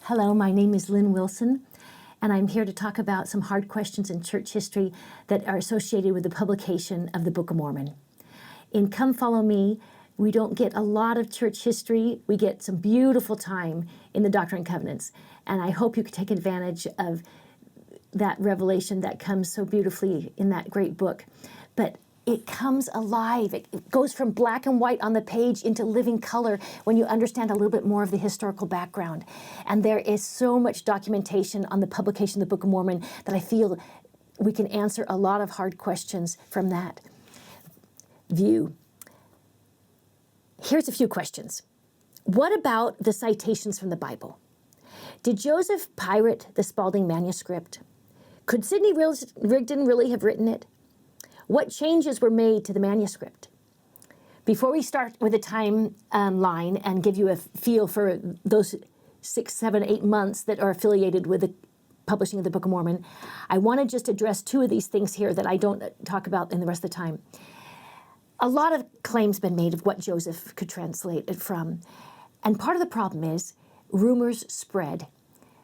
Hello, my name is Lynne Wilson, and I'm here to talk about some hard questions in church history that are associated with the publication of the Book of Mormon. In Come Follow Me, we don't get a lot of church history. We get some beautiful time in the Doctrine and Covenants, and I hope you can take advantage of that revelation that comes so beautifully in that great book. But it comes alive. It goes from black and white on the page into living color when you understand a little bit more of the historical background. And there is so much documentation on the publication of the Book of Mormon that I feel we can answer a lot of hard questions from that view. Here's a few questions. What about the citations from the Bible? Did Joseph pirate the Spalding manuscript? Could Sidney Rigdon really have written it? What changes were made to the manuscript? Before we start with the timeline and give you a feel for those 6, 7, 8 months that are affiliated with the publishing of the Book of Mormon, I want to just address two of these things here that I don't talk about in the rest of the time. A lot of claims been made of what Joseph could translate it from. And part of the problem is rumors spread.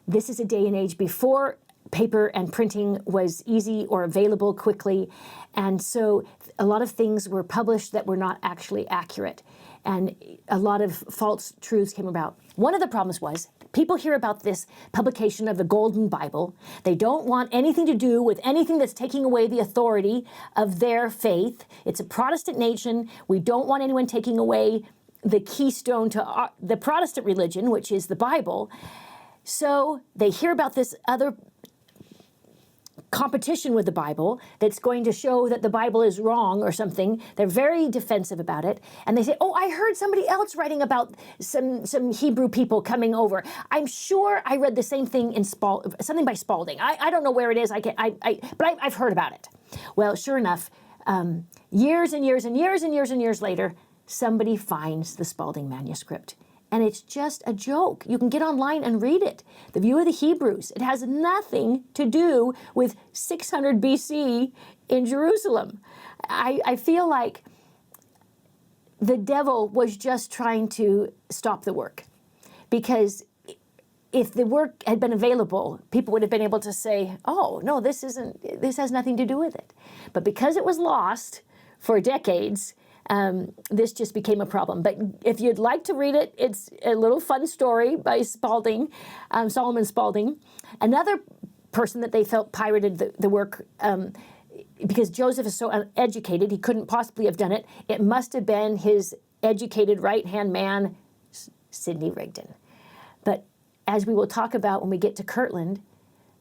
This is a day and age before paper and printing was easy or available quickly. And so a lot of things were published that were not actually accurate. And a lot of false truths came about. One of the problems was people hear about this publication of the Golden Bible. They don't want anything to do with anything that's taking away the authority of their faith. It's a Protestant nation. We don't want anyone taking away the keystone to the Protestant religion, which is the Bible. So they hear about this other competition with the Bible that's going to show that the Bible is wrong or something. They're very defensive about it. And they say, oh, I heard somebody else writing about some Hebrew people coming over. I'm sure I read the same thing in something by Spalding. I don't know where it is, but I've heard about it. Well, sure enough, years and years and years and years and years later, somebody finds the Spalding manuscript. And it's just a joke. You can get online and read it. The View of the Hebrews. It has nothing to do with 600 BC in Jerusalem. I feel like the devil was just trying to stop the work. Because if the work had been available, people would have been able to say, oh, no, this has nothing to do with it. But because it was lost for decades, this just became a problem. But if you'd like to read it, it's a little fun story by Spalding, Solomon Spalding. Another person that they felt pirated the work, because Joseph is so uneducated, he couldn't possibly have done it. It must have been his educated right-hand man, Sidney Rigdon. But as we will talk about when we get to Kirtland,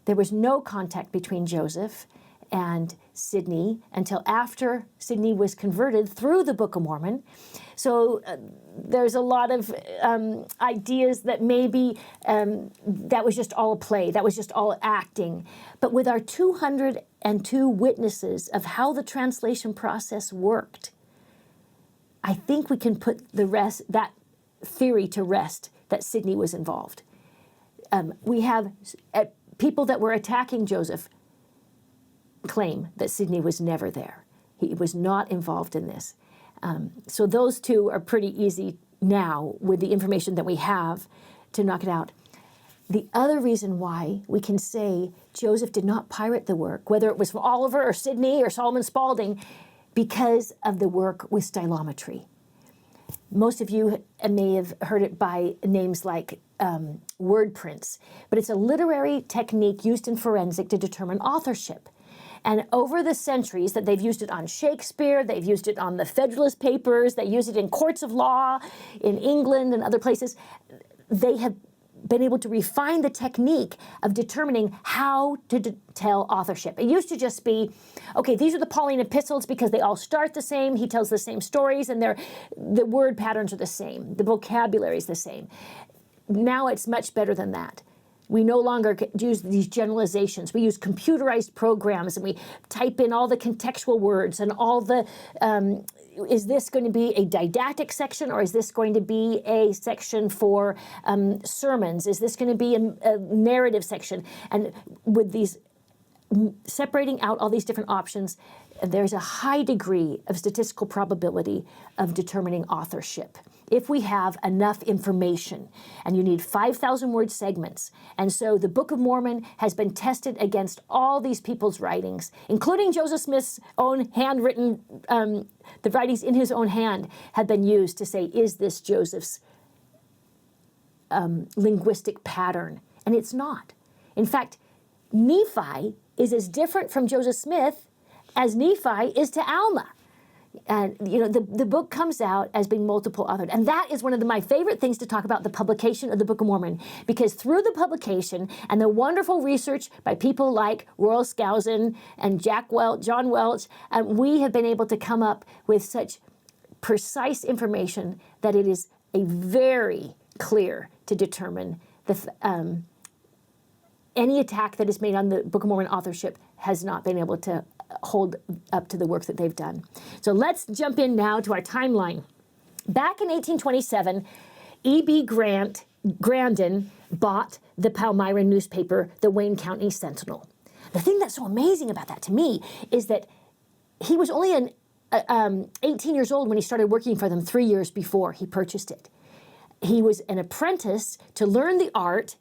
there was no contact between Joseph and Sidney until after Sidney was converted through the Book of Mormon. So there's a lot of ideas that maybe that was just all a play, that was just all acting. But with our 202 witnesses of how the translation process worked, I think we can put that theory to rest that Sidney was involved. We have people that were attacking Joseph claim that Sidney was never there. He was not involved in this. So those two are pretty easy now with the information that we have to knock it out. The other reason why we can say Joseph did not pirate the work, whether it was from Oliver or Sidney or Solomon Spalding, because of the work with stylometry. Most of you may have heard it by names like word prints, but it's a literary technique used in forensic to determine authorship. And over the centuries that they've used it on Shakespeare, they've used it on the Federalist Papers, they use it in courts of law in England and other places, they have been able to refine the technique of determining how to tell authorship. It used to just be, okay, these are the Pauline epistles because they all start the same, he tells the same stories, and the word patterns are the same, the vocabulary is the same. Now it's much better than that. We no longer use these generalizations. We use computerized programs and we type in all the contextual words and all the, is this going to be a didactic section or is this going to be a section for sermons? Is this going to be a narrative section? And with these separating out all these different options, there's a high degree of statistical probability of determining authorship if we have enough information. And you need 5,000 word segments. And so the Book of Mormon has been tested against all these people's writings, including Joseph Smith's own handwritten, the writings in his own hand have been used to say, is this Joseph's linguistic pattern? And it's not. In fact, Nephi is as different from Joseph Smith as Nephi is to Alma. And, you know, the book comes out as being multiple authored. And that is one of my favorite things to talk about, the publication of the Book of Mormon. Because through the publication and the wonderful research by people like Royal Skousen and John Welch, we have been able to come up with such precise information that it is a very clear to determine any attack that is made on the Book of Mormon authorship has not been able to hold up to the work that they've done. So let's jump in now to our timeline. Back in 1827, E.B. Grandin bought the Palmyra newspaper, the Wayne County Sentinel. The thing that's so amazing about that to me is that he was only 18 years old when he started working for them 3 years before he purchased it. He was an apprentice to learn the art,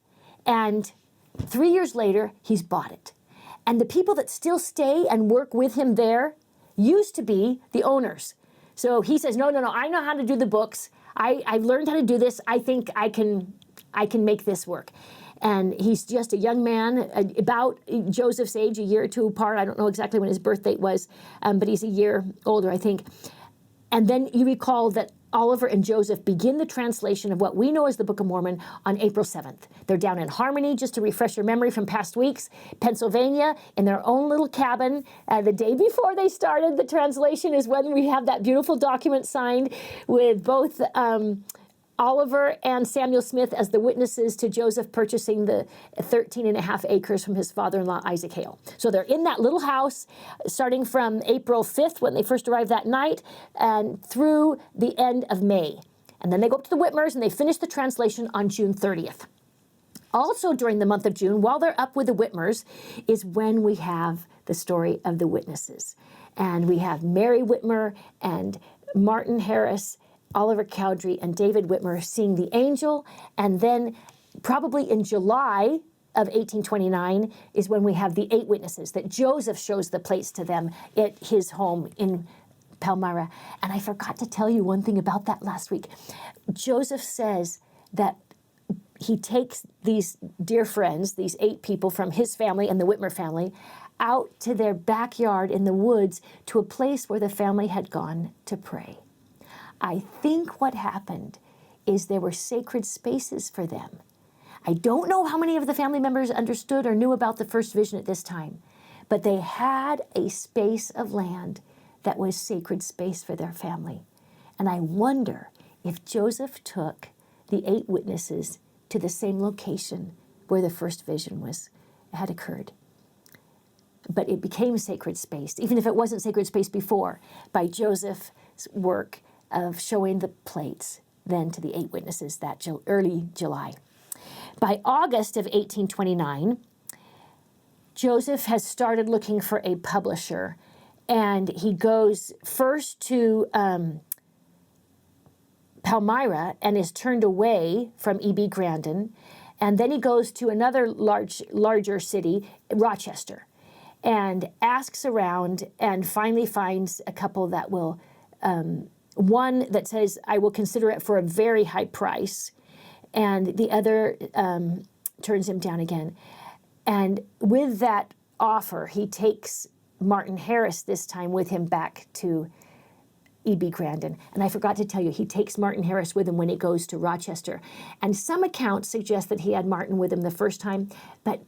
and 3 years later, he's bought it. And the people that still stay and work with him there used to be the owners. So he says, no, I know how to do the books. I've learned how to do this. I think I can make this work. And he's just a young man, about Joseph's age, a year or two apart. I don't know exactly when his birth date was, but he's a year older, I think. And then you recall that Oliver and Joseph begin the translation of what we know as the Book of Mormon on April 7th. They're down in Harmony, just to refresh your memory from past weeks, Pennsylvania, in their own little cabin. The day before they started the translation is when we have that beautiful document signed with both Oliver and Samuel Smith as the witnesses to Joseph purchasing the 13.5 acres from his father-in-law, Isaac Hale. So they're in that little house starting from April 5th when they first arrived that night and through the end of May. And then they go up to the Whitmers and they finish the translation on June 30th. Also during the month of June, while they're up with the Whitmers, is when we have the story of the witnesses. And we have Mary Whitmer and Martin Harris, Oliver Cowdery, and David Whitmer seeing the angel. And then probably in July of 1829 is when we have the 8 witnesses that Joseph shows the plates to them at his home in Palmyra. And I forgot to tell you one thing about that last week. Joseph says that he takes these dear friends, these 8 people from his family and the Whitmer family, out to their backyard in the woods to a place where the family had gone to pray. I think what happened is there were sacred spaces for them. I don't know how many of the family members understood or knew about the first vision at this time, but they had a space of land that was sacred space for their family. And I wonder if Joseph took the 8 witnesses to the same location where the first vision had occurred. But it became sacred space, even if it wasn't sacred space before, by Joseph's work of showing the plates then to the 8 witnesses that early July. By August of 1829, Joseph has started looking for a publisher, and he goes first to Palmyra and is turned away from E.B. Grandin, and then he goes to another larger city, Rochester, and asks around and finally finds a couple that will one that says, I will consider it for a very high price, and the other turns him down again. And with that offer, he takes Martin Harris this time with him back to E.B. Grandin. And I forgot to tell you, he takes Martin Harris with him when he goes to Rochester. And some accounts suggest that he had Martin with him the first time, but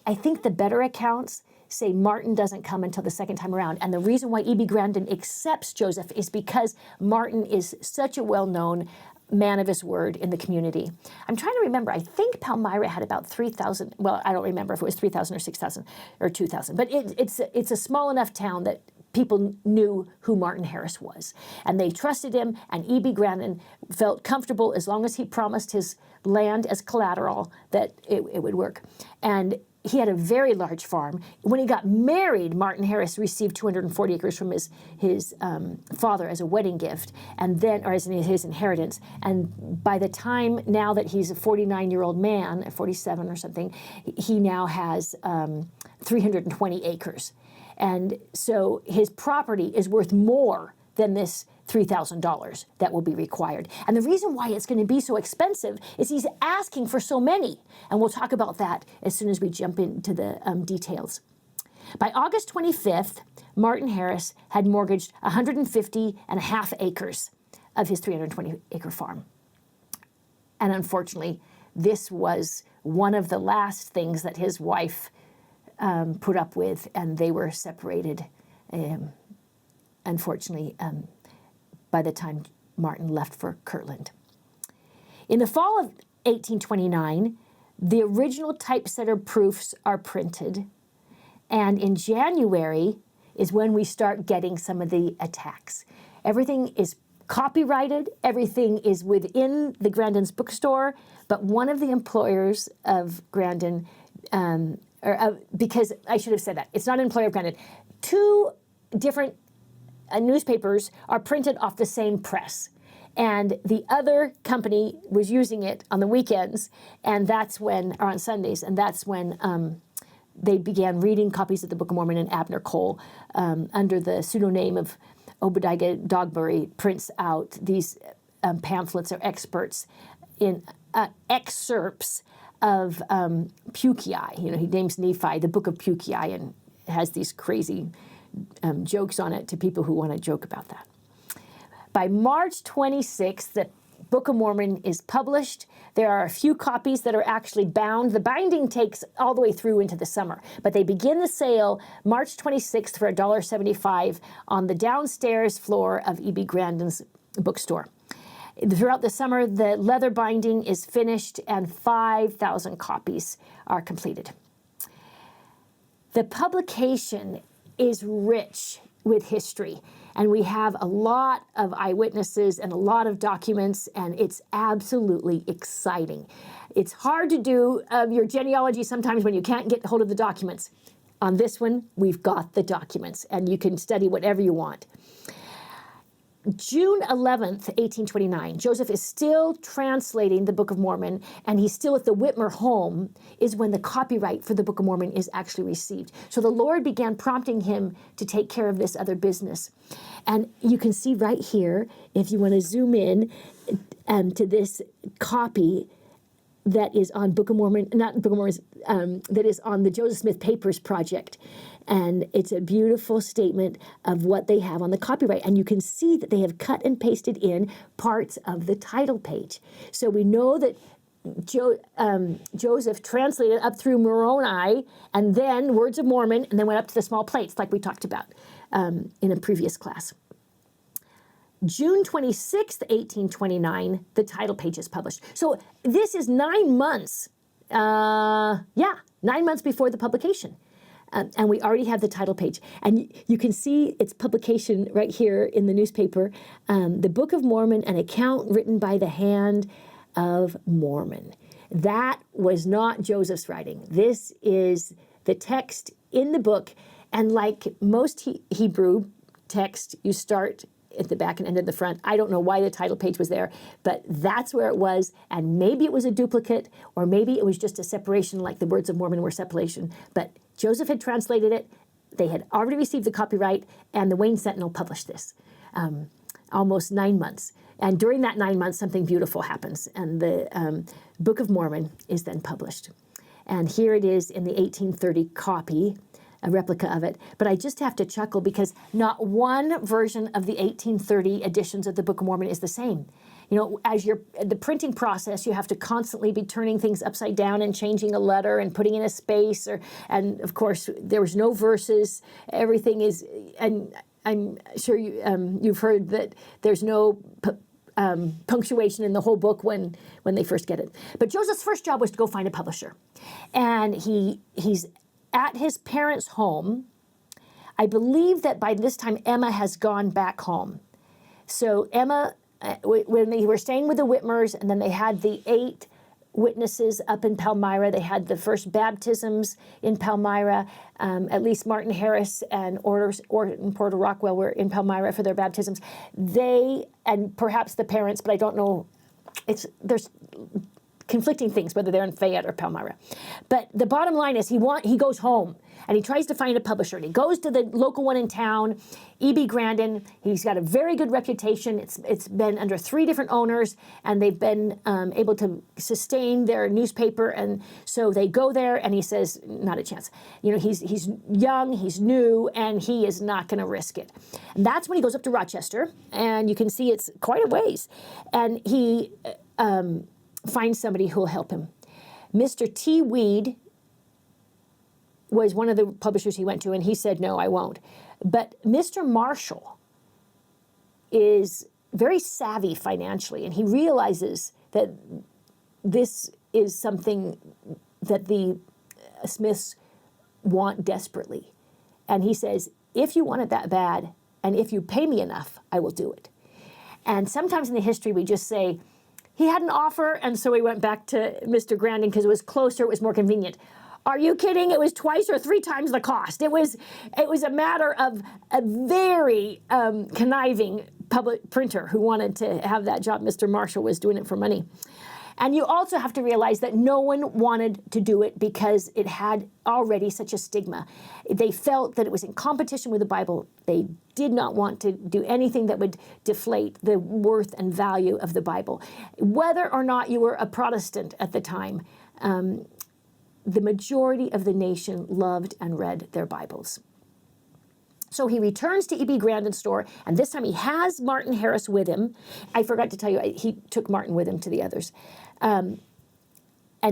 I think the better accounts say Martin doesn't come until the second time around. And the reason why E.B. Grandin accepts Joseph is because Martin is such a well-known man of his word in the community. I'm trying to remember, I think Palmyra had about 3,000, well, I don't remember if it was 3,000 or 6,000 or 2,000, but it's a small enough town that people knew who Martin Harris was. And they trusted him, and E.B. Grandin felt comfortable as long as he promised his land as collateral that it would work. And he had a very large farm. When he got married, Martin Harris received 240 acres from his father as a wedding gift, and then, or as his inheritance. And by the time now that he's a 49-year-old man, 47 or something, he now has 320 acres. And so his property is worth more than this $3,000 that will be required. And the reason why it's going to be so expensive is he's asking for so many. And we'll talk about that as soon as we jump into the details. By August 25th, Martin Harris had mortgaged 150.5 acres of his 320-acre farm. And unfortunately, this was one of the last things that his wife put up with, and they were separated, unfortunately, by the time Martin left for Kirtland. In the fall of 1829, the original typesetter proofs are printed, and in January is when we start getting some of the attacks. Everything is copyrighted, everything is within the Grandin's bookstore, but one of the employers of Grandin, because I should have said that, it's not an employer of Grandin, two different newspapers are printed off the same press. And the other company was using it on the weekends, and that's when, or on Sundays, and that's when they began reading copies of the Book of Mormon, and Abner Cole, under the pseudonym of Obadiah Dogberry, prints out these pamphlets or excerpts of Puki. You know, he names Nephi the Book of Puki, and has these crazy jokes on it to people who want to joke about that. By March 26th, the Book of Mormon is published. There are a few copies that are actually bound. The binding takes all the way through into the summer, but they begin the sale March 26th for $1.75 on the downstairs floor of E.B. Grandin's bookstore. Throughout the summer, the leather binding is finished and 5,000 copies are completed. The publication is rich with history, and we have a lot of eyewitnesses and a lot of documents, and it's absolutely exciting. It's hard to do your genealogy sometimes when you can't get hold of the documents. On this one, we've got the documents, and you can study whatever you want. June 11th, 1829, Joseph is still translating the Book of Mormon, and he's still at the Whitmer home, is when the copyright for the Book of Mormon is actually received. So the Lord began prompting him to take care of this other business. And you can see right here, if you want to zoom in to this copy that is on Book of Mormon, not Book of Mormon, that is on the Joseph Smith Papers Project. And it's a beautiful statement of what they have on the copyright. And you can see that they have cut and pasted in parts of the title page. So we know that Joseph translated up through Moroni, and then Words of Mormon, and then went up to the small plates, like we talked about in a previous class. June 26th, 1829, the title page is published. So this is 9 months, 9 months before the publication. And we already have the title page. And you can see its publication right here in the newspaper, the Book of Mormon, an account written by the hand of Mormon. That was not Joseph's writing. This is the text in the book. And like most Hebrew text, you start at the back and end at the front. I don't know why the title page was there, but that's where it was. And maybe it was a duplicate, or maybe it was just a separation like the Words of Mormon were separation. But Joseph had translated it. They had already received the copyright, and the Wayne Sentinel published this. Almost 9 months. And during that 9 months, something beautiful happens, and the Book of Mormon is then published. And here it is in the 1830 copy, a replica of it. But I just have to chuckle because not one version of the 1830 editions of the Book of Mormon is the same. You know, as the printing process, you have to constantly be turning things upside down and changing a letter and putting in a space. And of course, there was no verses. Everything is, and I'm sure you've heard that there's no punctuation in the whole book when they first get it. But Joseph's first job was to go find a publisher. And he's at his parents' home. I believe that by this time, Emma has gone back home. So Emma, when they were staying with the Whitmers, and then they had the 8 witnesses up in Palmyra. They had the first baptisms in Palmyra. At least Martin Harris and Orton Porter Rockwell were in Palmyra for their baptisms. They, and perhaps the parents, but I don't know, there's conflicting things, whether they're in Fayette or Palmyra. But the bottom line is he goes home and he tries to find a publisher. And he goes to the local one in town, E.B. Grandin. He's got a very good reputation. It's been under 3 different owners, and they've been able to sustain their newspaper. And so they go there, and he says, not a chance. You know, he's young, he's new, and he is not going to risk it. And that's when he goes up to Rochester, and you can see it's quite a ways. And he finds somebody who will help him. Mr. T. Weed was one of the publishers he went to, and he said, no, I won't. But Mr. Marshall is very savvy financially, and he realizes that this is something that the Smiths want desperately. And he says, if you want it that bad, and if you pay me enough, I will do it. And sometimes in the history, we just say, he had an offer, and so he went back to Mr. Grandin because it was closer, it was more convenient. Are you kidding? It was 2 or 3 times the cost. It was a matter of a very conniving public printer who wanted to have that job. Mr. Marshall was doing it for money. And you also have to realize that no one wanted to do it because it had already such a stigma. They felt that it was in competition with the Bible. They did not want to do anything that would deflate the worth and value of the Bible. Whether or not you were a Protestant at the time, the majority of the nation loved and read their Bibles. So he returns to E.B. Grandin's store, and this time he has Martin Harris with him. I forgot to tell you, he took Martin with him to the others. And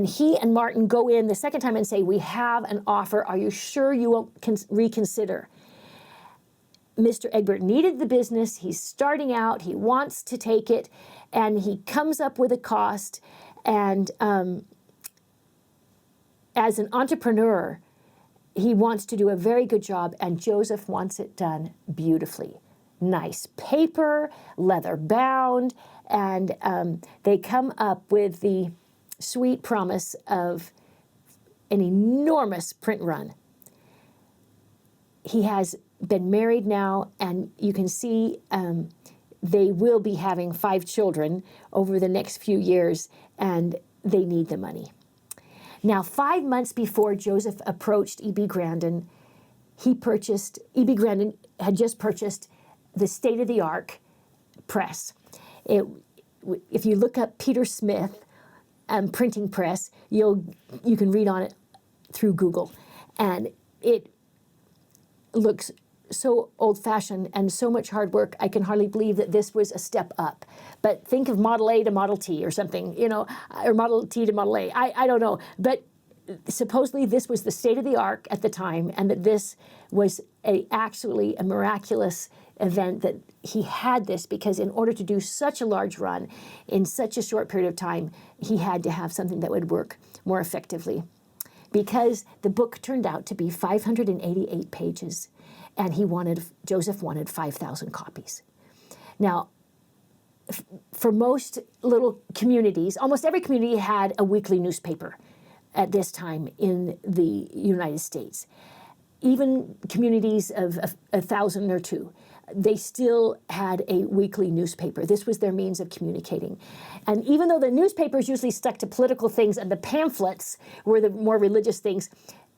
he and Martin go in the second time and say, we have an offer. Are you sure you won't reconsider? Mr. Egbert needed the business. He's starting out. He wants to take it, and he comes up with a cost. And as an entrepreneur, he wants to do a very good job, and Joseph wants it done beautifully. Nice paper, leather bound, and they come up with the sweet promise of an enormous print run. He has been married now, and you can see they will be having 5 children over the next few years, and they need the money. Now, 5 months before Joseph approached E.B. Grandin, E.B. Grandin had just purchased the state-of-the-art press. If you look up Peter Smith printing press, you can read on it through Google. And it looks so old-fashioned and so much hard work, I can hardly believe that this was a step up. But think of Model A to Model T or something, or Model T to Model A. I don't know. But supposedly this was the state-of-the-art at the time, and that this was actually a miraculous event that he had this, because in order to do such a large run in such a short period of time, he had to have something that would work more effectively. Because the book turned out to be 588 pages. And Joseph wanted 5,000 copies. Now, for most little communities, almost every community had a weekly newspaper at this time in the United States. Even communities of 1,000 or 2, they still had a weekly newspaper. This was their means of communicating. And even though the newspapers usually stuck to political things and the pamphlets were the more religious things,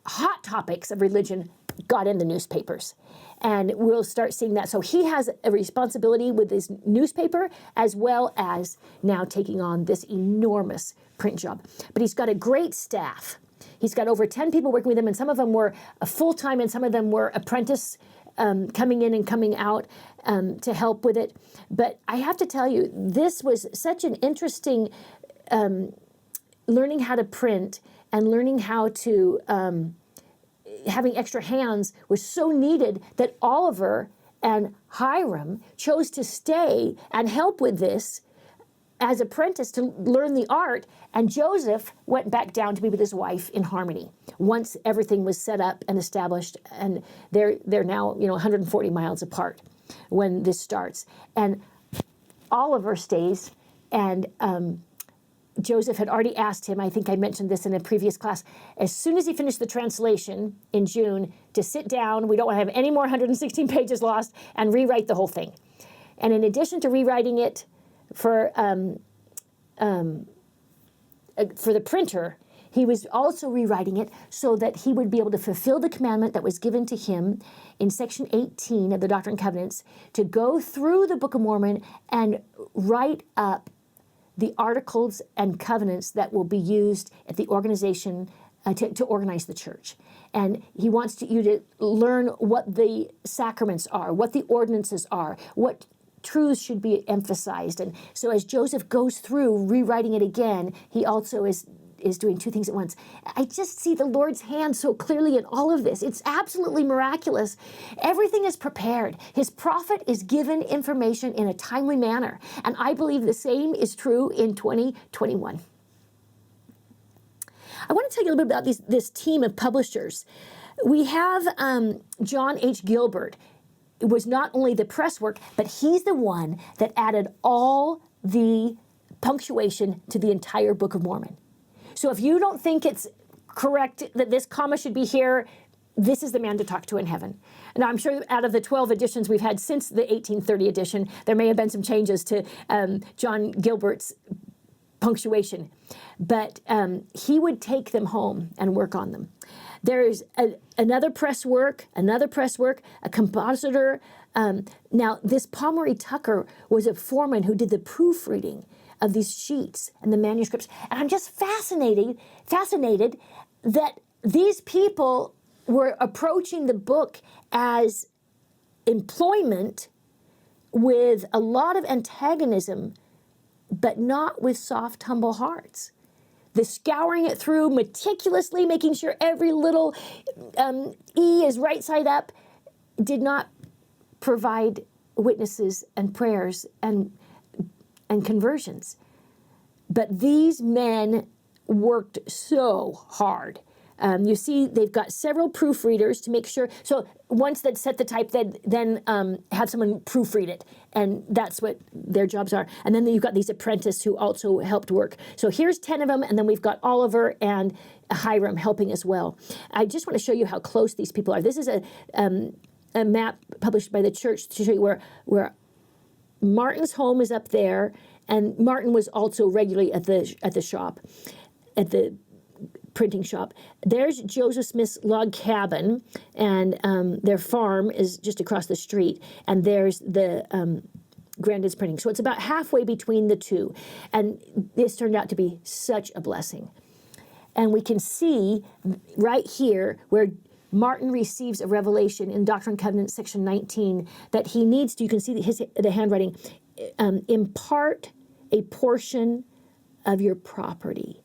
hot topics of religion got in the newspapers. And we'll start seeing that. So he has a responsibility with his newspaper, as well as now taking on this enormous print job. But he's got a great staff. He's got over 10 people working with him, and some of them were full-time, and some of them were apprentice coming in and coming out to help with it. But I have to tell you, this was such an interesting learning how to print and learning how to having extra hands was so needed that Oliver and Hiram chose to stay and help with this as apprentice to learn the art, and Joseph went back down to be with his wife in Harmony once everything was set up and established, and they're now 140 miles apart when this starts. And Oliver stays, and Joseph had already asked him, I think I mentioned this in a previous class, as soon as he finished the translation in June, to sit down, we don't want to have any more 116 pages lost, and rewrite the whole thing. And in addition to rewriting it for the printer, he was also rewriting it so that he would be able to fulfill the commandment that was given to him in section 18 of the Doctrine and Covenants, to go through the Book of Mormon and write up the articles and covenants that will be used at the organization to organize the church. And he wants you to learn what the sacraments are, what the ordinances are, what truths should be emphasized. And so as Joseph goes through rewriting it again, he also is doing two things at once. I just see the Lord's hand so clearly in all of this. It's absolutely miraculous. Everything is prepared. His prophet is given information in a timely manner. And I believe the same is true in 2021. I want to tell you a little bit about this team of publishers. We have John H. Gilbert. It was not only the press work, but he's the one that added all the punctuation to the entire Book of Mormon. So if you don't think it's correct that this comma should be here, this is the man to talk to in heaven. Now, I'm sure out of the 12 editions we've had since the 1830 edition, there may have been some changes to John Gilbert's punctuation, but he would take them home and work on them. There's another press work, a compositor. Now, this Pomeroy Tucker was a foreman who did the proofreading of these sheets and the manuscripts. And I'm just fascinated that these people were approaching the book as employment with a lot of antagonism, but not with soft, humble hearts. The scouring it through meticulously, making sure every little E is right side up, did not provide witnesses and prayers and conversions. But these men worked so hard. You see, they've got several proofreaders to make sure. So once they'd set the type, they'd then have someone proofread it. And that's what their jobs are. And then you've got these apprentices who also helped work. So here's 10 of them. And then we've got Oliver and Hiram helping as well. I just want to show you how close these people are. This is a map published by the church to show you where Martin's home is up there. And Martin was also regularly at the shop, at the printing shop. There's Joseph Smith's log cabin, and their farm is just across the street. And there's the Grandin's printing. So it's about halfway between the two. And this turned out to be such a blessing. And we can see right here where Martin receives a revelation in Doctrine and Covenants, section 19, that he needs to, you can see the handwriting, impart a portion of your property,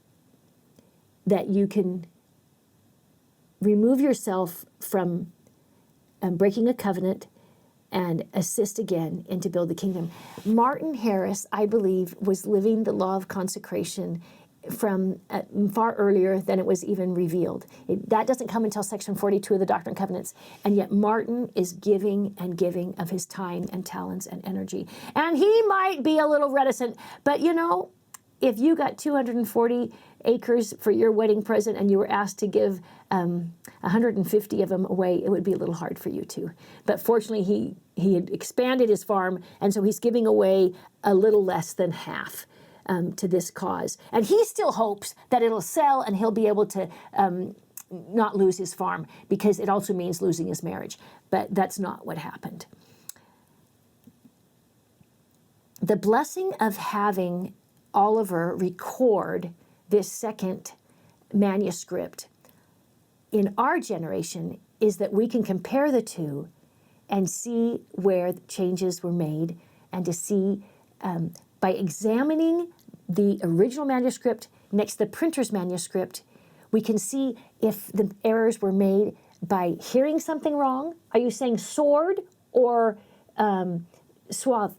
that you can remove yourself from breaking a covenant and assist again and to build the kingdom. Martin Harris, I believe, was living the law of consecration from far earlier than it was even revealed. That doesn't come until section 42 of the Doctrine and Covenants. And yet Martin is giving and giving of his time and talents and energy. And he might be a little reticent, but you know, if you got 240 acres for your wedding present and you were asked to give 150 of them away, it would be a little hard for you too. But fortunately, he had expanded his farm, and so he's giving away a little less than half to this cause. And he still hopes that it'll sell and he'll be able to not lose his farm, because it also means losing his marriage. But that's not what happened. The blessing of having Oliver record this second manuscript in our generation is that we can compare the two and see where the changes were made, and to see by examining the original manuscript next to the printer's manuscript, we can see if the errors were made by hearing something wrong. Are you saying sword or suave?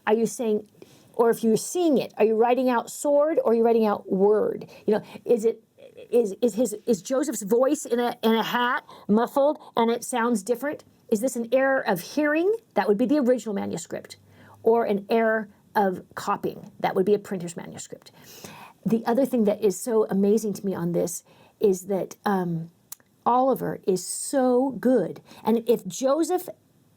Are you saying, or if you're seeing it, are you writing out sword or are you writing out word? You know, is Joseph's voice in a hat muffled and it sounds different? Is this an error of hearing? That would be the original manuscript. Or an error of copying. That would be a printer's manuscript. The other thing that is so amazing to me on this is that Oliver is so good. And if Joseph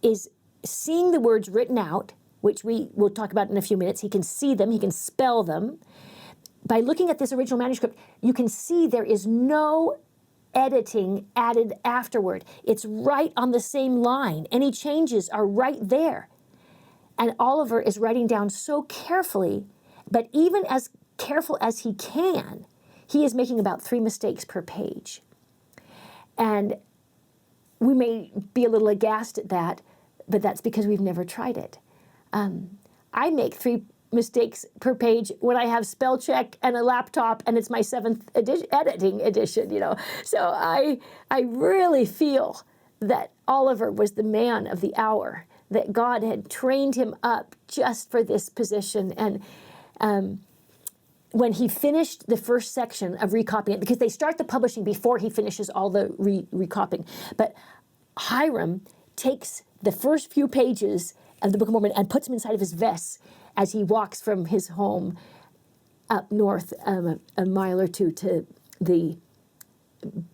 is seeing the words written out, which we will talk about in a few minutes, he can see them, he can spell them. By looking at this original manuscript, you can see there is no editing added afterward. It's right on the same line. Any changes are right there. And Oliver is writing down so carefully, but even as careful as he can, he is making about 3 mistakes per page. And we may be a little aghast at that, but that's because we've never tried it. I make 3 mistakes per page when I have spell check and a laptop, and it's my 7th editing edition, So I really feel that Oliver was the man of the hour, that God had trained him up just for this position. And when he finished the first section of recopying it, because they start the publishing before he finishes all the recopying, but Hiram takes the first few pages of the Book of Mormon and puts them inside of his vest as he walks from his home up north a mile or two to the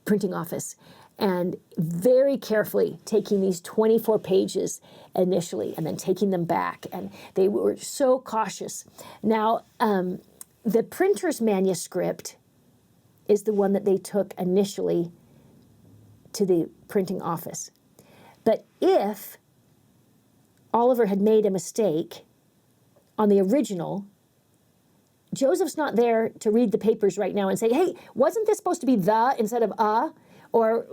printing office, and very carefully taking these 24 pages initially and then taking them back. And they were so cautious. Now, the printer's manuscript is the one that they took initially to the printing office. But if Oliver had made a mistake on the original, Joseph's not there to read the papers right now and say, hey, wasn't this supposed to be the instead of or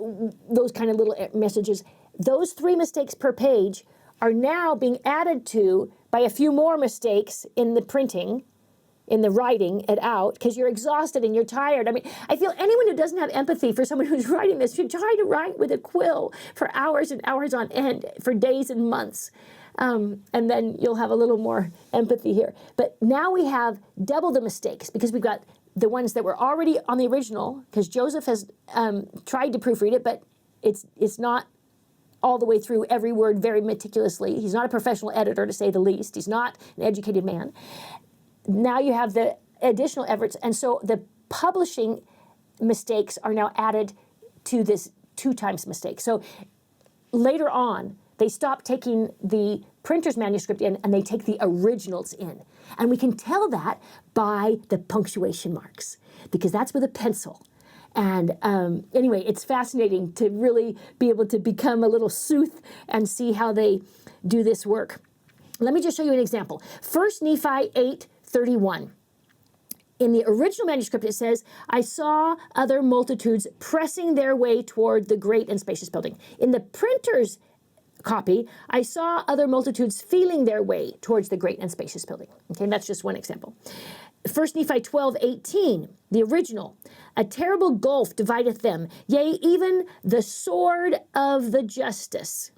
those kind of little messages. Those 3 mistakes per page are now being added to by a few more mistakes in the printing, in the writing it out, because you're exhausted and you're tired. I mean, I feel anyone who doesn't have empathy for someone who's writing this should try to write with a quill for hours and hours on end, for days and months. And then you'll have a little more empathy here. But now we have double the mistakes, because we've got the ones that were already on the original, because Joseph has tried to proofread it, but it's not all the way through every word very meticulously. He's not a professional editor, to say the least. He's not an educated man. Now you have the additional efforts, and so the publishing mistakes are now added to this 2 times mistake. So later on, they stop taking the printer's manuscript in and they take the originals in. And we can tell that by the punctuation marks, because that's with a pencil. And anyway, it's fascinating to really be able to become a little sleuth and see how they do this work. Let me just show you an example. 1 Nephi 8:31. In the original manuscript, it says, I saw other multitudes pressing their way toward the great and spacious building. In the printer's copy, I saw other multitudes feeling their way towards the great and spacious building. Okay, and that's just one example. 1 Nephi 12:18, the original. A terrible gulf divideth them, yea, even the sword of the justice.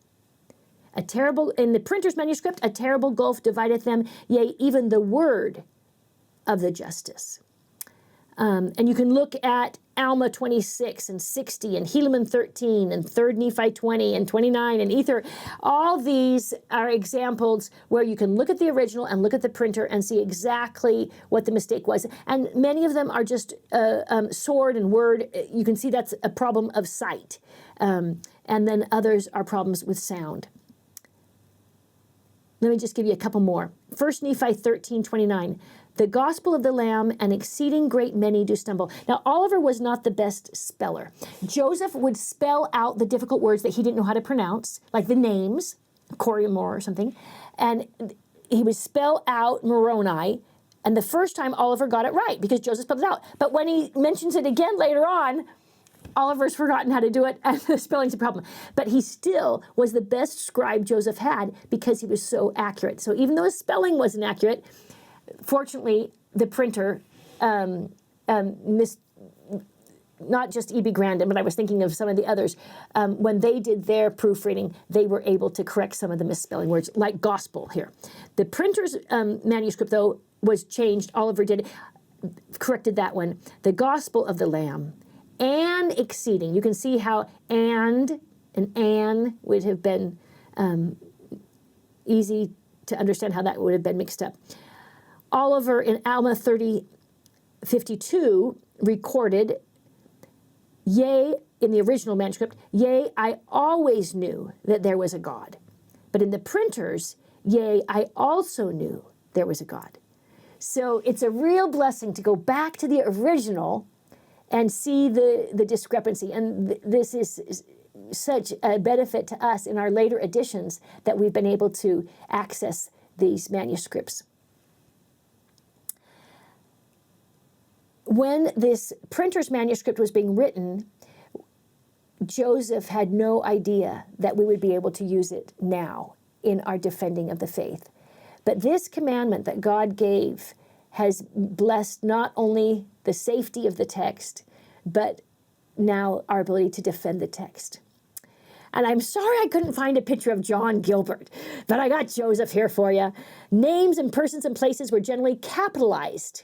In the printer's manuscript, a terrible gulf divideth them, yea, even the word of the justice. And you can look at Alma 26 and 60 and Helaman 13 and 3 Nephi 20 and 29 and Ether. All these are examples where you can look at the original and look at the printer and see exactly what the mistake was. And many of them are just sword and word. You can see that's a problem of sight. And then others are problems with sound. Let me just give you a couple more. 1 Nephi 13:29. The gospel of the Lamb, an exceeding great many do stumble. Now, Oliver was not the best speller. Joseph would spell out the difficult words that he didn't know how to pronounce, like the names, Coriamore or something, and he would spell out Moroni, and the first time Oliver got it right because Joseph spelled it out. But when he mentions it again later on, Oliver's forgotten how to do it, and the spelling's a problem. But he still was the best scribe Joseph had because he was so accurate. So even though his spelling wasn't accurate, fortunately, the printer missed, not just E.B. Grandin, but I was thinking of some of the others. When they did their proofreading, they were able to correct some of the misspelling words, like gospel here. The printer's manuscript, though, was changed. Oliver corrected that one. The gospel of the Lamb, and exceeding. You can see how and would have been easy to understand how that would have been mixed up. Oliver in Alma 30, 52 recorded, "Yea," in the original manuscript, "Yea, I always knew that there was a God." But in the printers, "Yea, I also knew there was a God." So it's a real blessing to go back to the original and see the discrepancy. And this is such a benefit to us in our later editions that we've been able to access these manuscripts. When this printer's manuscript was being written, Joseph had no idea that we would be able to use it now in our defending of the faith. But this commandment that God gave has blessed not only the safety of the text, but now our ability to defend the text. And I'm sorry I couldn't find a picture of John Gilbert, but I got Joseph here for you. Names and persons and places were generally capitalized,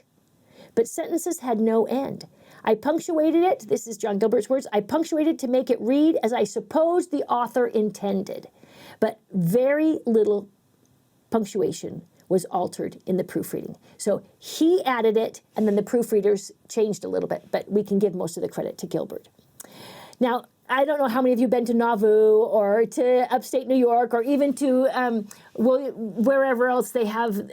but sentences had no end. I punctuated it, this is John Gilbert's words, I punctuated to make it read as I supposed the author intended, but very little punctuation was altered in the proofreading. So he added it, and then the proofreaders changed a little bit, but we can give most of the credit to Gilbert. Now, I don't know how many of you have been to Nauvoo or to upstate New York or even to wherever else they have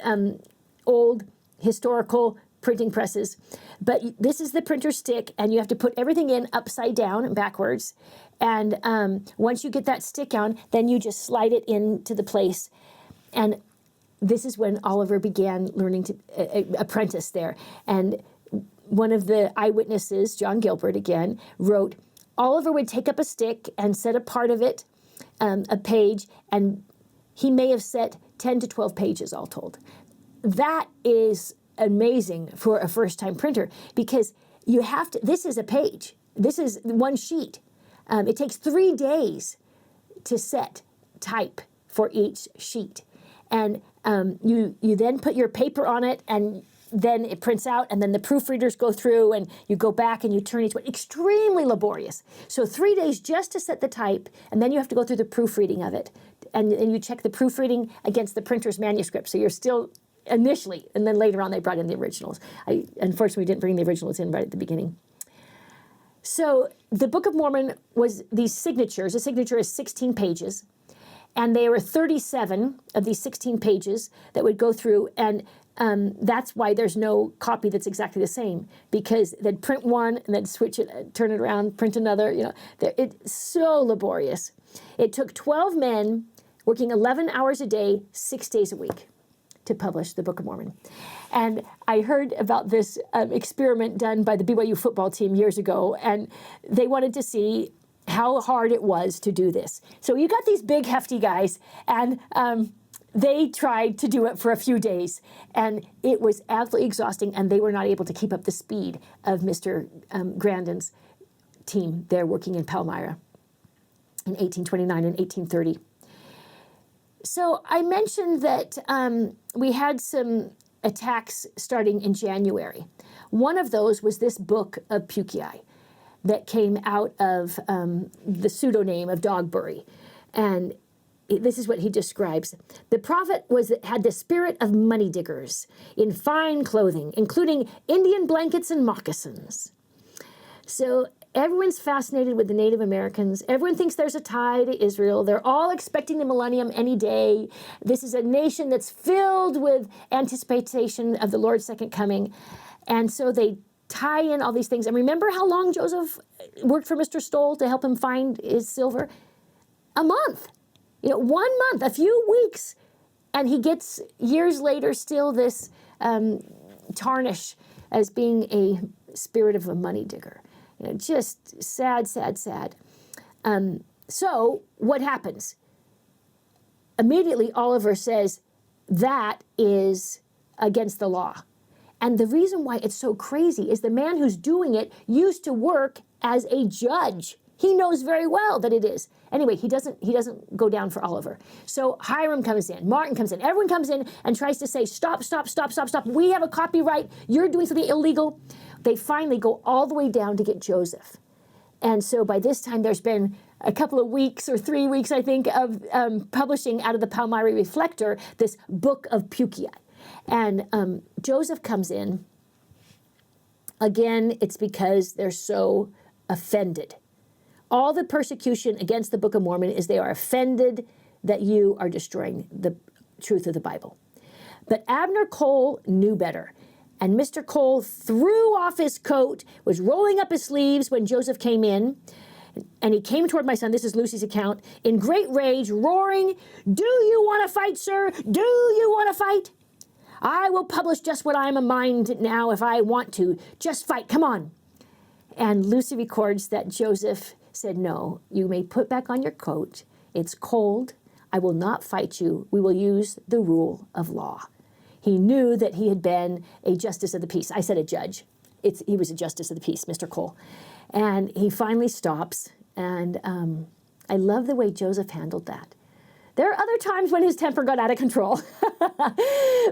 old historical printing presses. But this is the printer stick, and you have to put everything in upside down and backwards. And once you get that stick on, then you just slide it into the place. And this is when Oliver began learning to apprentice there. And one of the eyewitnesses, John Gilbert again, wrote, Oliver would take up a stick and set a part of it, a page, and he may have set 10 to 12 pages all told. That is amazing for a first-time printer, because you have to, this is a page. This is one sheet. It takes 3 days to set type for each sheet. And you then put your paper on it, and then it prints out, and then the proofreaders go through, and you go back and you turn each one. Extremely laborious. So 3 days just to set the type, and then you have to go through the proofreading of it. And you check the proofreading against the printer's manuscript. So you're still initially, and then later on they brought in the originals. I unfortunately didn't bring the originals in right at the beginning. So the Book of Mormon was these signatures. A signature is 16 pages. And there were 37 of these 16 pages that would go through, and that's why there's no copy that's exactly the same, because they'd print one and then switch it, turn it around, print another. You know, it's so laborious. It took 12 men working 11 hours a day, 6 days a week to publish the Book of Mormon. And I heard about this experiment done by the BYU football team years ago, and they wanted to see how hard it was to do this. So you got these big, hefty guys, and they tried to do it for a few days, and it was absolutely exhausting, and they were not able to keep up the speed of Mr. Grandin's team there working in Palmyra in 1829 and 1830. So I mentioned that we had some attacks starting in January. One of those was this book of Pukiai that came out of the pseudonym of Dogbury. And this is what he describes. The prophet had the spirit of money diggers in fine clothing, including Indian blankets and moccasins. So everyone's fascinated with the Native Americans. Everyone thinks there's a tie to Israel. They're all expecting the millennium any day. This is a nation that's filled with anticipation of the Lord's second coming. And so they tie in all these things. And remember how long Joseph worked for Mr. Stoll to help him find his silver? A month. 1 month, a few weeks. And he gets, years later, still this tarnish as being a spirit of a money digger. Just sad, sad, sad. So what happens? Immediately, Oliver says, that is against the law. And the reason why it's so crazy is the man who's doing it used to work as a judge. He knows very well that it is. Anyway, he doesn't go down for Oliver. So Hiram comes in, Martin comes in, everyone comes in and tries to say, stop. We have a copyright. You're doing something illegal. They finally go all the way down to get Joseph. And so by this time, there's been a couple of weeks or 3 weeks, I think, of publishing out of the Palmyra Reflector this Book of Pukiai. And Joseph comes in, Again, it's because they're so offended. All the persecution against the Book of Mormon is they are offended that you are destroying the truth of the Bible. But Abner Cole knew better. And Mr. Cole threw off his coat, was rolling up his sleeves when Joseph came in. And he came toward my son, this is Lucy's account, in great rage, roaring, "Do you want to fight, sir? Do you want to fight? I will publish just what I'm a mind now if I want to. Just fight, come on." And Lucy records that Joseph said, "No, you may put back on your coat. It's cold. I will not fight you. We will use the rule of law." He knew that he had been a justice of the peace. I said a judge. He was a justice of the peace, Mr. Cole. And he finally stops. And I love the way Joseph handled that. There are other times when his temper got out of control.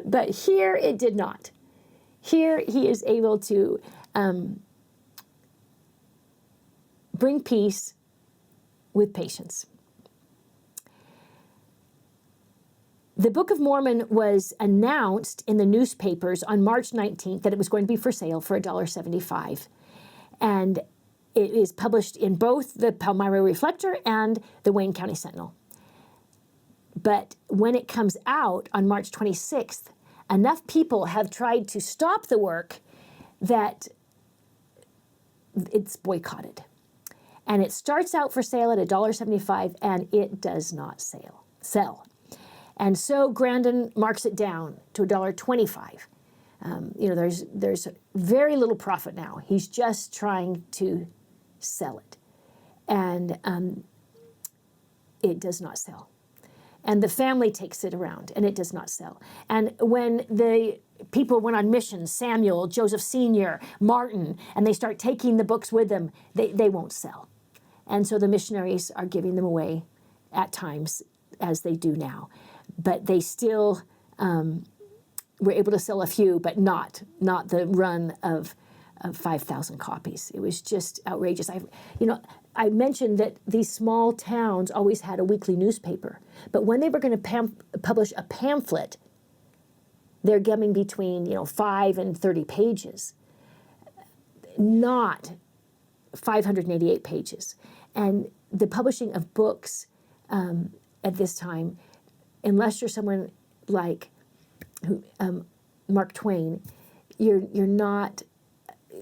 But here it did not. Here he is able to bring peace with patience. The Book of Mormon was announced in the newspapers on March 19th that it was going to be for sale for $1.75. And it is published in both the Palmyra Reflector and the Wayne County Sentinel. But when it comes out on March 26th, enough people have tried to stop the work that it's boycotted. And it starts out for sale at $1.75, and it does not sell. And so Grandin marks it down to $1.25. There's very little profit now. He's just trying to sell it. And it does not sell. And the family takes it around, and it does not sell. And when the people went on missions, Samuel, Joseph Sr., Martin, and they start taking the books with them, they won't sell. And so the missionaries are giving them away at times, as they do now. But they still were able to sell a few, but not the run of 5,000 copies. It was just outrageous. I mentioned that these small towns always had a weekly newspaper, but when they were going to publish a pamphlet, they're getting between 5 and 30 pages, not 588 pages. And the publishing of books at this time, unless you're someone like Mark Twain, you're not.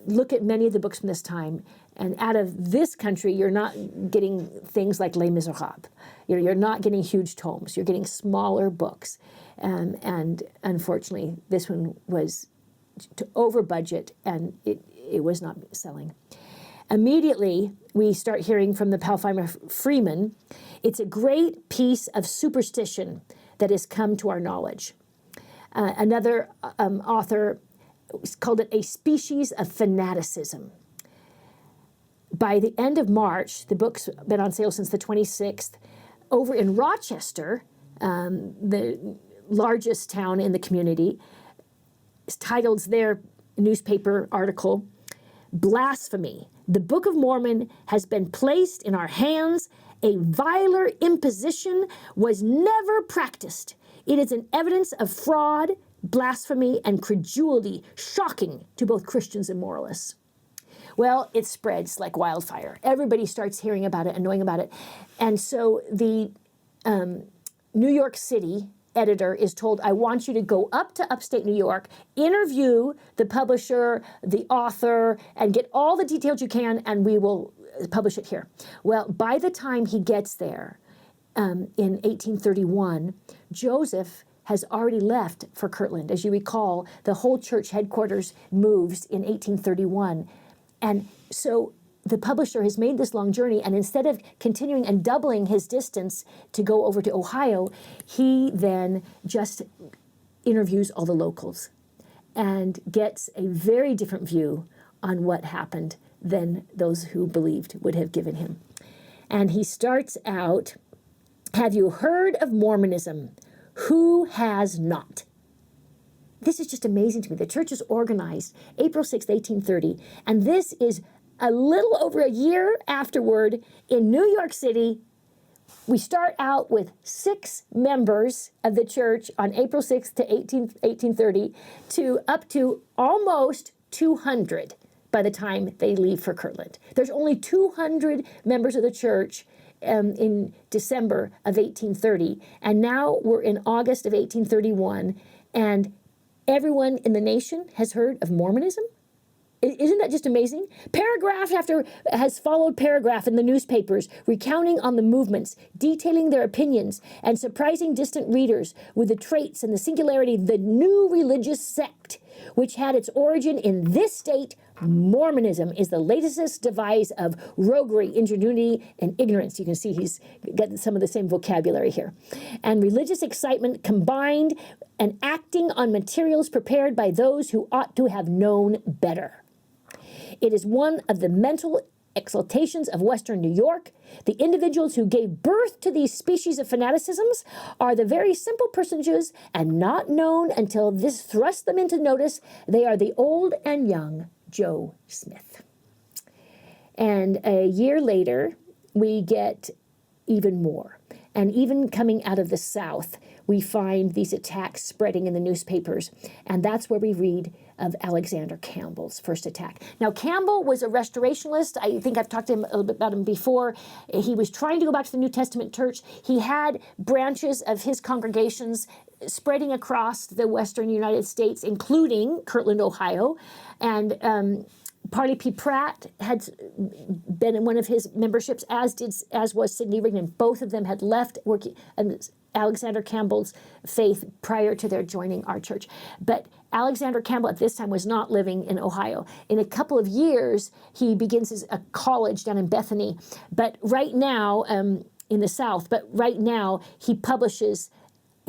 Look at many of the books from this time, and out of this country, you're not getting things like Les Miserables. You're not getting huge tomes. You're getting smaller books, and unfortunately, this one was over budget, and it was not selling. Immediately, we start hearing from the Palmyra Freeman, it's a great piece of superstition that has come to our knowledge. Another author called it a species of fanaticism. By the end of March, the book's been on sale since the 26th. Over in Rochester, the largest town in the community, titled their newspaper article, "Blasphemy. The Book of Mormon has been placed in our hands. A viler imposition was never practiced. It is an evidence of fraud, blasphemy, and credulity, shocking to both Christians and moralists." Well, it spreads like wildfire. Everybody starts hearing about it and knowing about it. And so the New York City editor is told, "I want you to go up to upstate New York, interview the publisher, the author, and get all the details you can, and we will publish it here." Well, by the time he gets there in 1831, Joseph has already left for Kirtland. As you recall, the whole church headquarters moves in 1831. And so the publisher has made this long journey, and instead of continuing and doubling his distance to go over to Ohio, he then just interviews all the locals and gets a very different view on what happened than those who believed would have given him. And he starts out, "Have you heard of Mormonism? Who has not?" This is just amazing to me. The church is organized April 6th, 1830, and this is a little over a year afterward in New York City. We start out with 6 members of the church on April 6th to 1830 to up to almost 200 by the time they leave for Kirtland. There's only 200 members of the church in December of 1830, and now we're in August of 1831, and everyone in the nation has heard of Mormonism. Isn't that just amazing? Paragraph after has followed paragraph in the newspapers, recounting on the movements, detailing their opinions, and surprising distant readers with the traits and the singularity of the new religious sect, which had its origin in this state. Mormonism is the latest device of roguery, ingenuity, and ignorance. You can see he's got some of the same vocabulary here. And religious excitement combined and acting on materials prepared by those who ought to have known better. It is one of the mental exaltations of Western New York. The individuals who gave birth to these species of fanaticisms are the very simple personages, and not known until this thrust them into notice. They are the old and young Joe Smith. And a year later, we get even more. And even coming out of the South, we find these attacks spreading in the newspapers. And that's where we read of Alexander Campbell's first attack. Now, Campbell was a restorationalist. I think I've talked to him a little bit about him before. He was trying to go back to the New Testament church. He had branches of his congregations spreading across the western United States, including Kirtland, Ohio. And Parley P. Pratt had been in one of his memberships, as was Sidney Rigdon. Both of them had left working Alexander Campbell's faith prior to their joining our church. But Alexander Campbell at this time was not living in Ohio. In a couple of years, he begins a college down in Bethany. But right now, in the South, but right now he publishes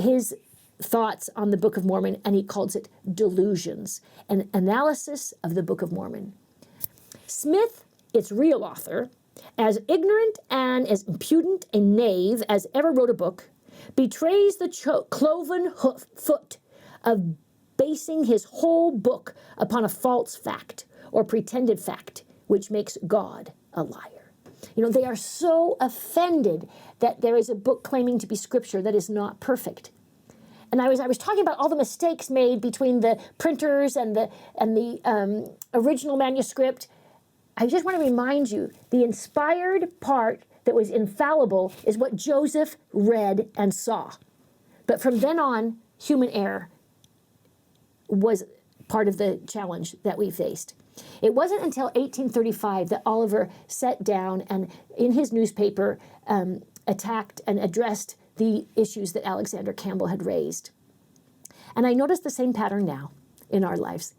his thoughts on the Book of Mormon, and he calls it Delusions, an analysis of the Book of Mormon. Smith, its real author, as ignorant and as impudent a knave as ever wrote a book, betrays the cloven foot of basing his whole book upon a false fact or pretended fact, which makes God a liar. You know, they are so offended that there is a book claiming to be scripture that is not perfect. And I was talking about all the mistakes made between the printers and the original manuscript. I just want to remind you, the inspired part that was infallible is what Joseph read and saw. But from then on, human error was part of the challenge that we faced. It wasn't until 1835 that Oliver sat down and in his newspaper attacked and addressed the issues that Alexander Campbell had raised. And I noticed the same pattern now in our lives.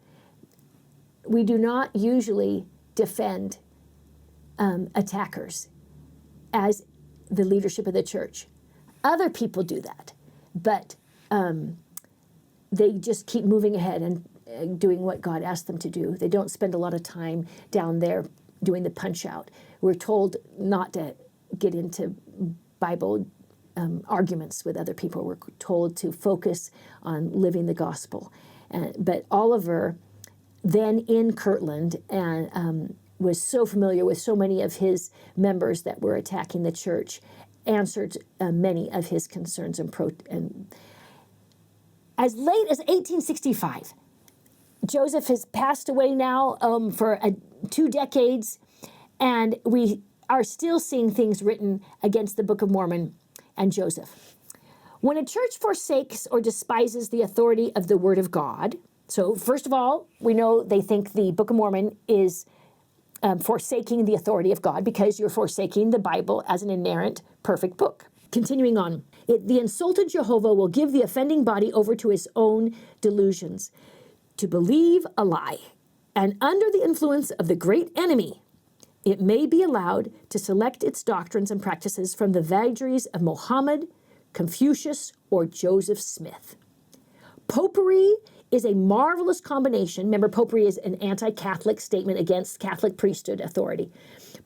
We do not usually defend attackers as the leadership of the church. Other people do that, but they just keep moving ahead and doing what God asked them to do. They don't spend a lot of time down there doing the punch out. We're told not to get into Bible arguments with other people. We're told to focus on living the gospel. But Oliver, then in Kirtland, and was so familiar with so many of his members that were attacking the church, answered many of his concerns and as late as 1865. Joseph has passed away now for 2 decades, and we are still seeing things written against the Book of Mormon and Joseph. When a church forsakes or despises the authority of the Word of God, so first of all, we know they think the Book of Mormon is forsaking the authority of God because you're forsaking the Bible as an inerrant, perfect book. Continuing on, the insulted Jehovah will give the offending body over to his own delusions, to believe a lie, and under the influence of the great enemy, it may be allowed to select its doctrines and practices from the vagaries of Mohammed, Confucius, or Joseph Smith. Popery is a marvelous combination. Remember, popery is an anti-Catholic statement against Catholic priesthood authority.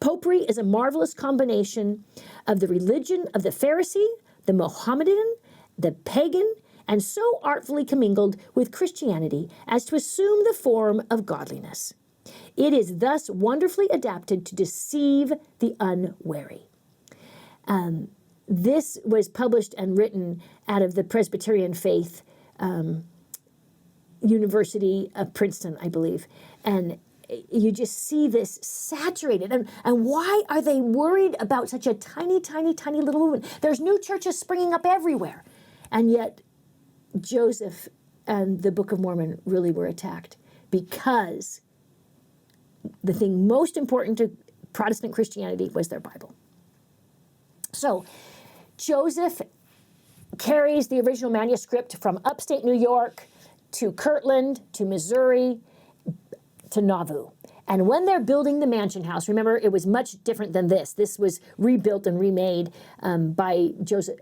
Popery is a marvelous combination of the religion of the Pharisee, the Mohammedan, the pagan, and so artfully commingled with Christianity as to assume the form of godliness. It is thus wonderfully adapted to deceive the unwary. This was published and written out of the Presbyterian Faith University of Princeton, I believe. And you just see this saturated. And why are they worried about such a tiny, tiny, tiny little movement? There's new churches springing up everywhere. And yet Joseph and the Book of Mormon really were attacked, because the thing most important to Protestant Christianity was their Bible. So Joseph carries the original manuscript from upstate New York to Kirtland to Missouri to Nauvoo. And when they're building the mansion house, remember, it was much different than this. This was rebuilt and remade by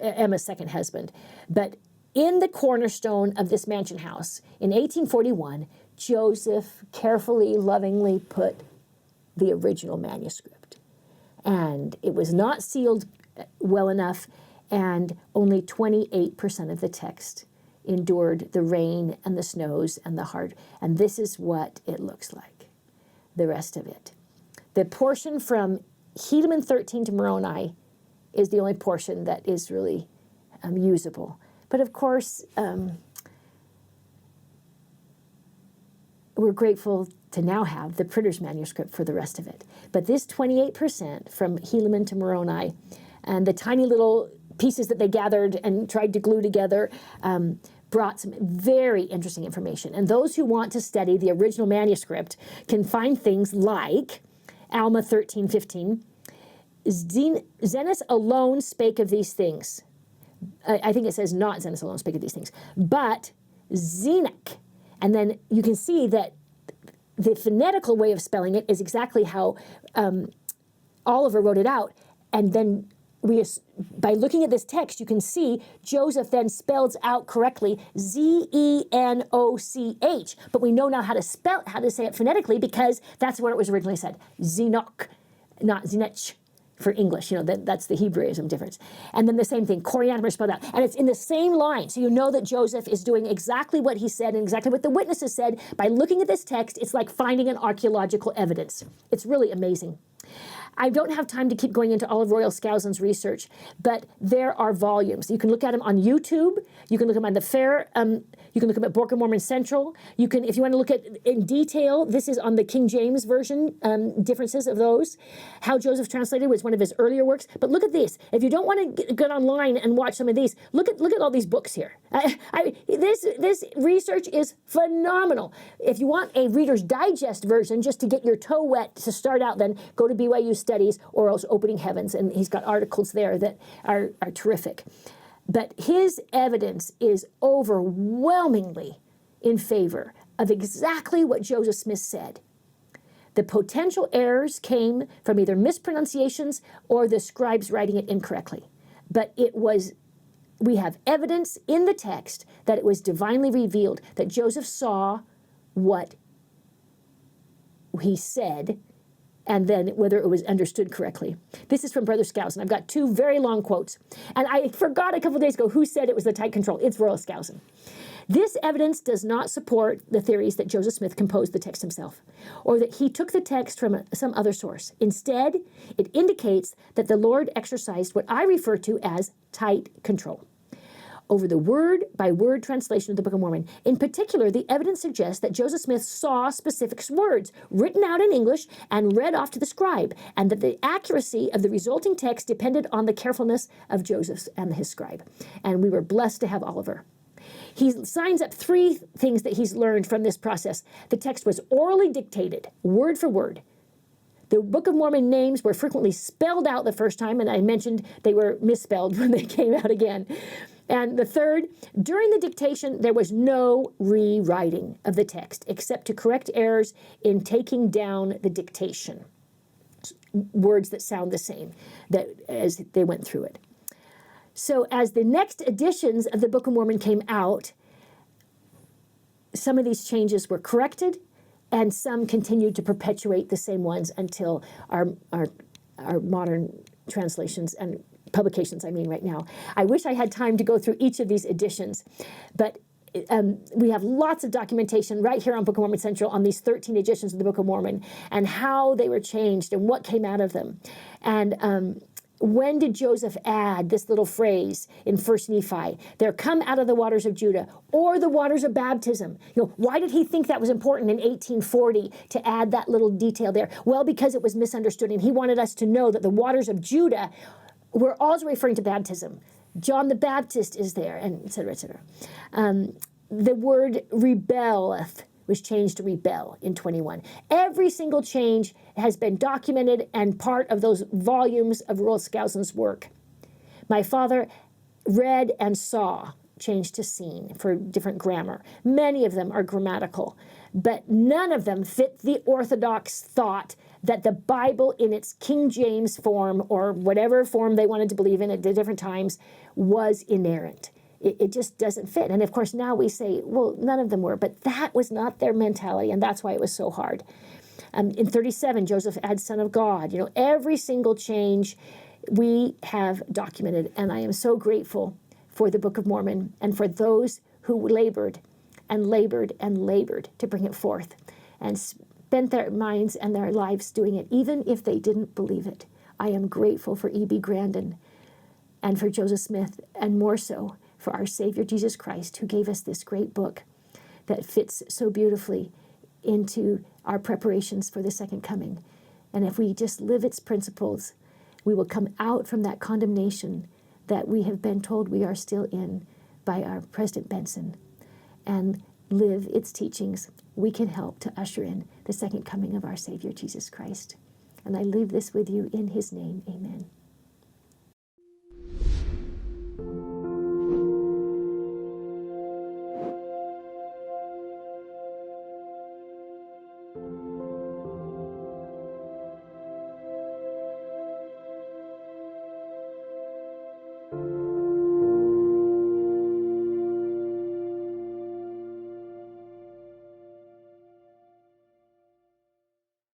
Emma's second husband. But in the cornerstone of this mansion house in 1841, Joseph carefully, lovingly put the original manuscript. And it was not sealed well enough, and only 28% of the text endured the rain and the snows and the hard. And this is what it looks like, the rest of it. The portion from Helaman 13 to Moroni is the only portion that is really usable. But of course, we're grateful to now have the printer's manuscript for the rest of it. But this 28% from Helaman to Moroni, and the tiny little pieces that they gathered and tried to glue together, brought some very interesting information. And those who want to study the original manuscript can find things like Alma 13:15. Zenos alone spake of these things. I think it says not Zenos alone spake of these things, but Zenoch. And then you can see that the phonetical way of spelling it is exactly how Oliver wrote it out. And then by looking at this text, you can see Joseph then spells out correctly Zenoch. But we know now how to say it phonetically, because that's where it was originally said. Zenoch, not Zenech for English. That's the Hebraism difference. And then the same thing, Coriander spelled out. And it's in the same line. So you know that Joseph is doing exactly what he said and exactly what the witnesses said. By looking at this text, it's like finding an archaeological evidence. It's really amazing. I don't have time to keep going into all of Royal Skousen's research, but there are volumes. You can look at them on YouTube. You can look at them on the Fair. You can look at Book of Mormon Central. You can, if you want to look at in detail, this is on the King James Version, differences of those. How Joseph Translated was one of his earlier works. But look at this. If you don't want to get online and watch some of these, look at all these books here. This research is phenomenal. If you want a Reader's Digest version just to get your toe wet to start out, then go to BYU Studies or else Opening Heavens, and he's got articles there that are terrific. But his evidence is overwhelmingly in favor of exactly what Joseph Smith said. The potential errors came from either mispronunciations or the scribes writing it incorrectly. But we have evidence in the text that it was divinely revealed, that Joseph saw what he said, and then whether it was understood correctly. This is from Brother Skousen. I've got two very long quotes. And I forgot a couple of days ago who said it was the tight control. It's Royal Skousen. This evidence does not support the theories that Joseph Smith composed the text himself, or that he took the text from some other source. Instead, it indicates that the Lord exercised what I refer to as tight control over the word-by-word translation of the Book of Mormon. In particular, the evidence suggests that Joseph Smith saw specific words written out in English and read off to the scribe, and that the accuracy of the resulting text depended on the carefulness of Joseph and his scribe. And we were blessed to have Oliver. He signs up 3 things that he's learned from this process. The text was orally dictated, word for word. The Book of Mormon names were frequently spelled out the first time, and I mentioned they were misspelled when they came out again. And the third, during the dictation, there was no rewriting of the text except to correct errors in taking down the dictation, words that sound the same as they went through it. So as the next editions of the Book of Mormon came out, some of these changes were corrected, and some continued to perpetuate the same ones until our modern translations and publications, right now. I wish I had time to go through each of these editions, but we have lots of documentation right here on Book of Mormon Central on these 13 editions of the Book of Mormon and how they were changed and what came out of them. And when did Joseph add this little phrase in 1 Nephi? They're come out of the waters of Judah or the waters of baptism. Why did he think that was important in 1840 to add that little detail there? Well, because it was misunderstood, and he wanted us to know that the waters of Judah were also referring to baptism. John the Baptist is there, and et cetera, et cetera. The word rebelleth was changed to rebel in 21. Every single change has been documented and part of those volumes of Royal Skousen's work. My father read and saw changed to seen for different grammar. Many of them are grammatical, but none of them fit the Orthodox thought that the Bible in its King James form, or whatever form they wanted to believe in at different times, was inerrant. It just doesn't fit. And of course, now we say, well, none of them were, but that was not their mentality, and that's why it was so hard. In 37, Joseph adds Son of God. Every single change we have documented, and I am so grateful for the Book of Mormon and for those who labored and labored and labored to bring it forth and spent their minds and their lives doing it, even if they didn't believe it. I am grateful for E.B. Grandin and for Joseph Smith, and more so for our Savior Jesus Christ, who gave us this great book that fits so beautifully into our preparations for the second coming. And if we just live its principles, we will come out from that condemnation that we have been told we are still in by our President Benson, and live its teachings. We can help to usher in the second coming of our Savior Jesus Christ. And I leave this with you in his name. Amen.